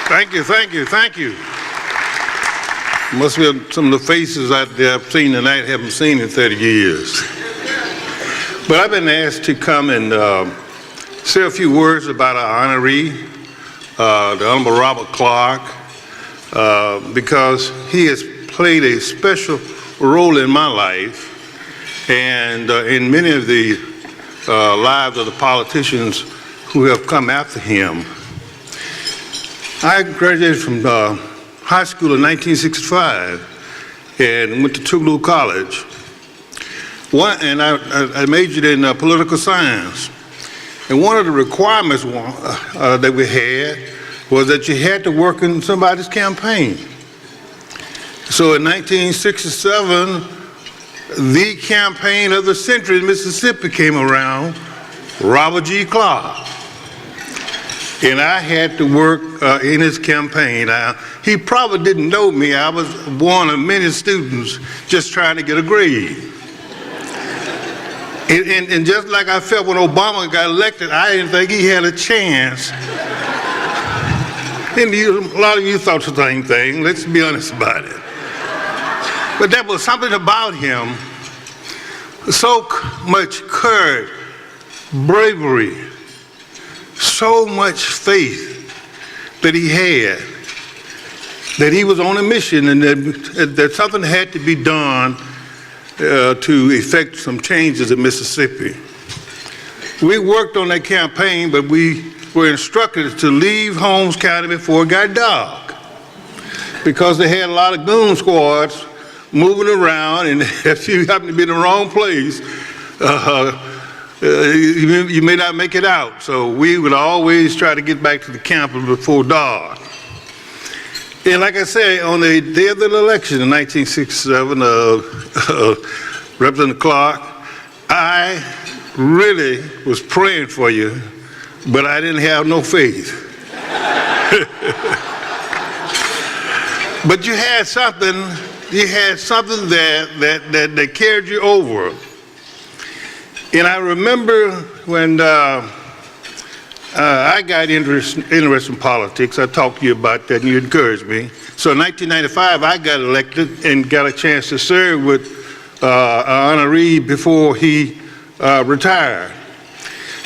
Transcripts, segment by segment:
Thank you, thank you, thank you. Must be some of the faces out there I've seen tonight haven't seen in 30 years. But I've been asked to come and say a few words about our honoree, the Honorable Robert Clark, because he has played a special role in my life and in many of the lives of the politicians who have come after him. I graduated from high school in 1965 and went to Tougaloo College. And I majored in political science. And one of the requirements that we had was that you had to work in somebody's campaign. So in 1967, the campaign of the century in Mississippi came around, Robert G. Clark. And I had to work in his campaign. He probably didn't know me. I was one of many students just trying to get a grade. And just like I felt when Obama got elected, I didn't think he had a chance. And a lot of you thought the same thing, let's be honest about it. But there was something about him, so much courage, bravery, so much faith that he had, that he was on a mission and that something had to be done to effect some changes in Mississippi. We worked on that campaign, but we were instructed to leave Holmes County before it got dark because they had a lot of goon squads moving around, and if you happen to be in the wrong place, you may not make it out. So we would always try to get back to the camp before dark. And like I say, on the day of the election in 1967, Representative Clark, I really was praying for you, but I didn't have no faith. But you had something that carried you over. And I remember when I got interested in politics, I talked to you about that and you encouraged me. So in 1995, I got elected and got a chance to serve with Honoree before he retired.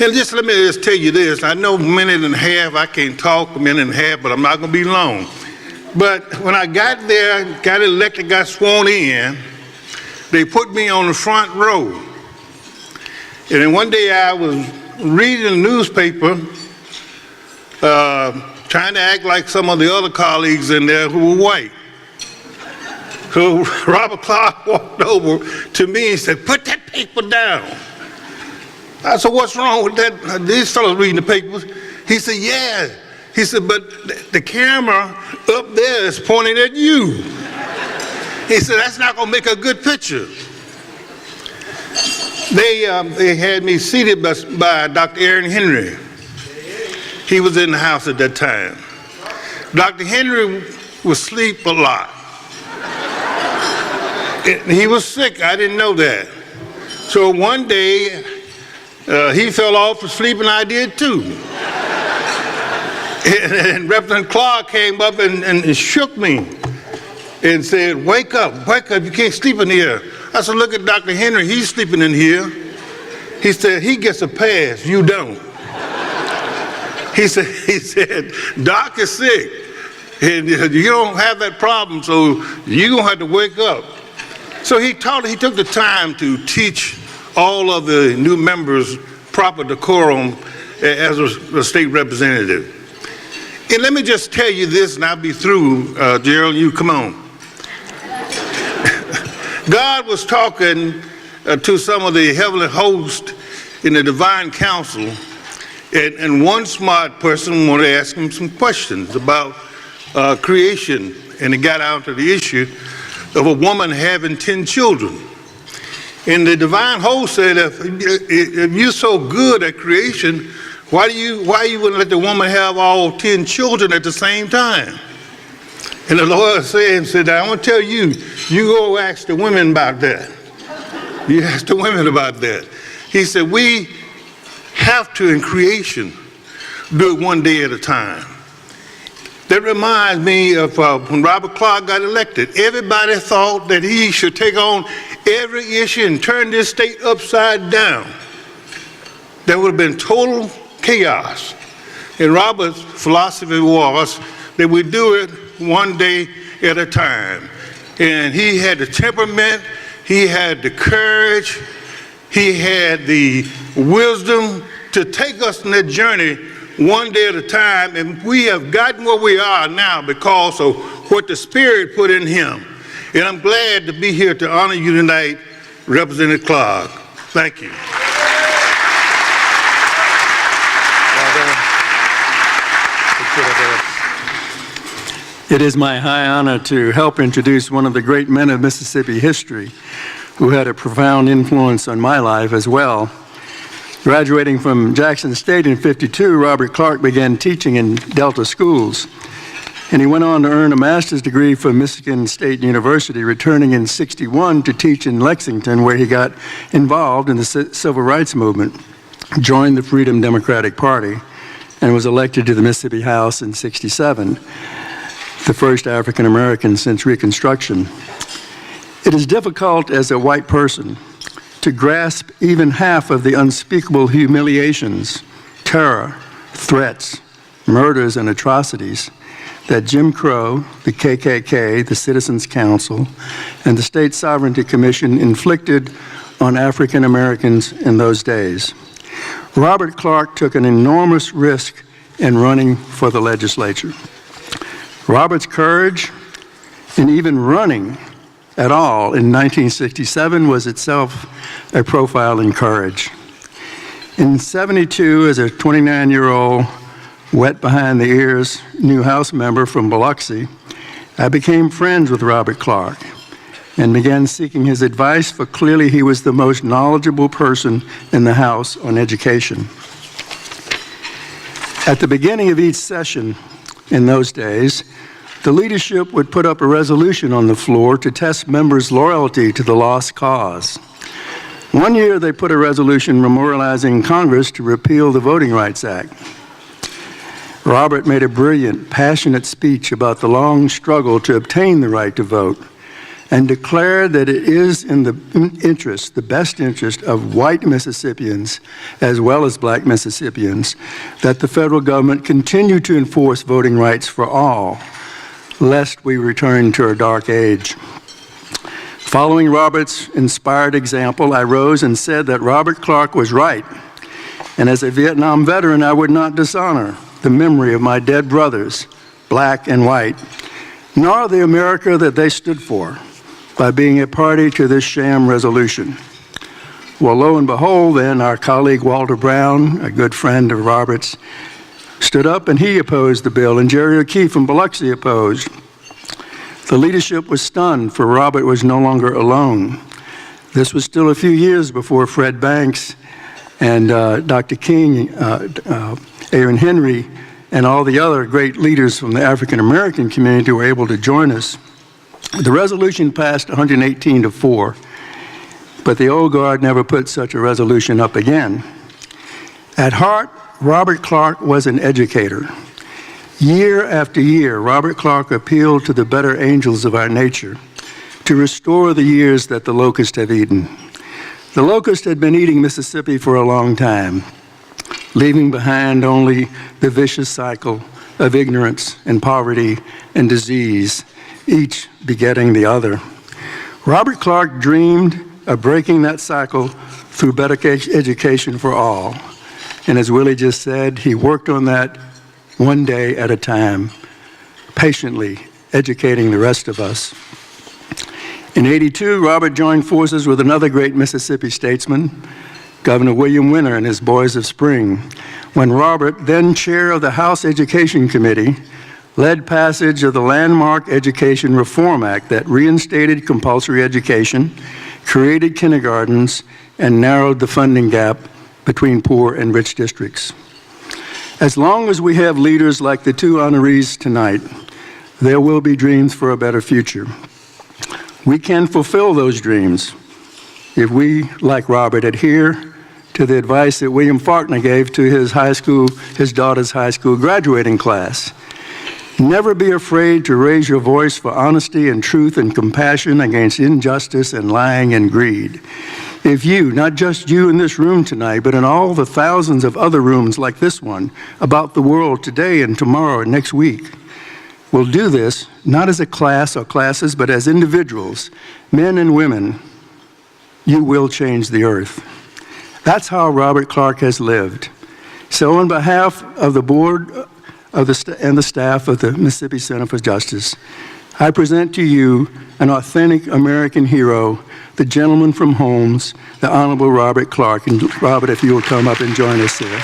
And just let me just tell you this, I know a minute and a half, I can't talk a minute and a half, but I'm not gonna be long. But when I got there, got elected, got sworn in, they put me on the front row. And then one day I was reading the newspaper, trying to act like some of the other colleagues in there who were white. So Robert Clark walked over to me and said, "Put that paper down." I said, "What's wrong with that? These fellows reading the papers." He said, "Yeah." He said, "But the camera up there is pointing at you." He said, "That's not gonna make a good picture." They had me seated by Dr. Aaron Henry. He was in the house at that time. Dr. Henry would sleep a lot. He was sick, I didn't know that. So one day, he fell off asleep and I did too. And Representative Clark came up and shook me and said, wake up, you can't sleep in here." I said, "Look at Dr. Henry, he's sleeping in here." He said, "He gets a pass, you don't." He said, "Doc is sick, and you don't have that problem, so you're gonna have to wake up." So he took the time to teach all of the new members proper decorum as a state representative. And let me just tell you this, and I'll be through, Gerald, you come on. God was talking to some of the heavenly host in the divine council, and one smart person wanted to ask him some questions about creation, and it got out to the issue of a woman having 10 children. And the divine host said, if you're so good at creation, why you wouldn't let the woman have all 10 children at the same time? And the Lord said, "I want to tell you, you go ask the women about that." You ask the women about that. He said, we have to, in creation, do it one day at a time. That reminds me of when Robert Clark got elected. Everybody thought that he should take on every issue and turn this state upside down. There would have been total chaos. And Robert's philosophy was that we do it one day at a time. And he had the temperament, he had the courage, he had the wisdom to take us on that journey one day at a time, and we have gotten where we are now because of what the Spirit put in him. And I'm glad to be here to honor you tonight, Representative Clark. Thank you. It is my high honor to help introduce one of the great men of Mississippi history who had a profound influence on my life as well. Graduating from Jackson State in '52, Robert Clark began teaching in Delta schools, and he went on to earn a master's degree from Michigan State University, returning in '61 to teach in Lexington, where he got involved in the civil rights movement, joined the Freedom Democratic Party, and was elected to the Mississippi House in '67, the first African American since Reconstruction. It is difficult as a white person to grasp even half of the unspeakable humiliations, terror, threats, murders, and atrocities that Jim Crow, the KKK, the Citizens Council, and the State Sovereignty Commission inflicted on African Americans in those days. Robert Clark took an enormous risk in running for the legislature. Robert's courage in even running at all in 1967 was itself a profile in courage. In '72, as a 29-year-old, wet behind the ears new House member from Biloxi, I became friends with Robert Clark and began seeking his advice, for clearly he was the most knowledgeable person in the House on education. At the beginning of each session in those days, the leadership would put up a resolution on the floor to test members' loyalty to the lost cause. One year, they put a resolution memorializing Congress to repeal the Voting Rights Act. Robert made a brilliant, passionate speech about the long struggle to obtain the right to vote and declared that it is in the interest, the best interest of white Mississippians as well as black Mississippians, that the federal government continue to enforce voting rights for all, lest we return to a dark age. Following Robert's inspired example, I rose and said that Robert Clark was right, and as a Vietnam veteran, I would not dishonor the memory of my dead brothers, black and white, nor the America that they stood for, by being a party to this sham resolution. Well, lo and behold, then, our colleague Walter Brown, a good friend of Robert's, stood up and he opposed the bill, and Jerry O'Keefe from Biloxi opposed. The leadership was stunned, for Robert was no longer alone. This was still a few years before Fred Banks and Dr. King, Aaron Henry, and all the other great leaders from the African American community were able to join us. The resolution passed 118-4, but the old guard never put such a resolution up again. At heart, Robert Clark was an educator. Year after year, Robert Clark appealed to the better angels of our nature to restore the years that the locusts have eaten. The locust had been eating Mississippi for a long time, leaving behind only the vicious cycle of ignorance and poverty and disease, each begetting the other. Robert Clark dreamed of breaking that cycle through better education for all. And as Willie just said, he worked on that one day at a time, patiently educating the rest of us. In '82, Robert joined forces with another great Mississippi statesman, Governor William Winter and his Boys of Spring, when Robert, then chair of the House Education Committee, led passage of the landmark Education Reform Act that reinstated compulsory education, created kindergartens, and narrowed the funding gap between poor and rich districts. As long as we have leaders like the two honorees tonight, there will be dreams for a better future. We can fulfill those dreams if we, like Robert, adhere to the advice that William Faulkner gave to his daughter's high school graduating class. Never be afraid to raise your voice for honesty and truth and compassion against injustice and lying and greed. If you, not just you in this room tonight, but in all the thousands of other rooms like this one about the world today and tomorrow and next week, will do this, not as a class or classes, but as individuals, men and women, you will change the earth. That's how Robert Clark has lived. So on behalf of the board and the staff of the Mississippi Center for Justice, I present to you an authentic American hero, the gentleman from Holmes, the Honorable Robert Clark. And Robert, if you will come up and join us here.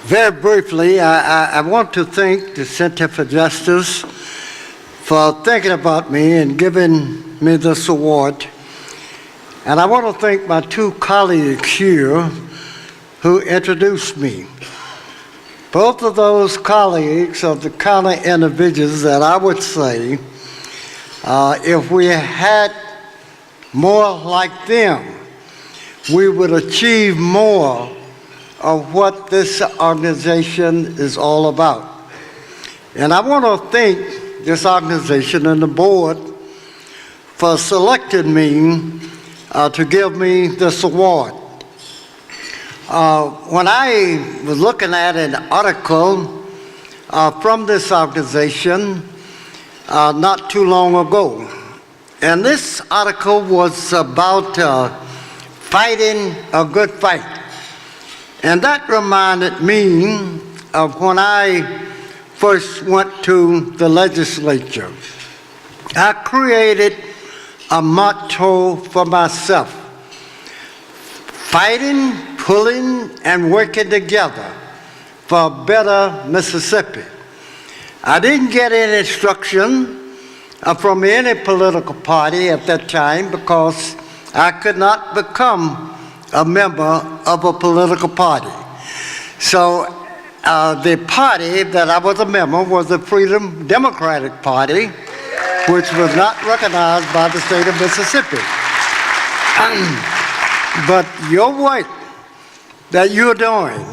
Very briefly, I want to thank the Center for Justice for thinking about me and giving me this award. And I want to thank my two colleagues here who introduced me. Both of those colleagues are the kind of individuals that I would say, if we had more like them, we would achieve more of what this organization is all about. And I want to thank this organization and the board for selecting me to give me this award. When I was looking at an article from this organization not too long ago, and this article was about fighting a good fight. And that reminded me of when I first went to the legislature. I created a motto for myself: fighting, pulling, and working together for a better Mississippi. I didn't get any instruction from any political party at that time because I could not become a member of a political party. So the party that I was a member was the Freedom Democratic Party, which was not recognized by the state of Mississippi. But your work that you're doing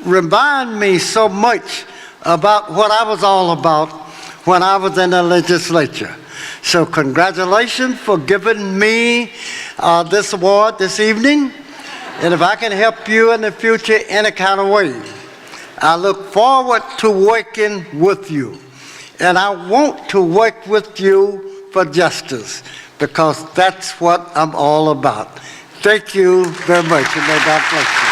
remind me so much about what I was all about when I was in the legislature. So congratulations for giving me this award this evening. And if I can help you in the future any kind of way, I look forward to working with you. And I want to work with you for justice, because that's what I'm all about. Thank you very much, and may God bless you.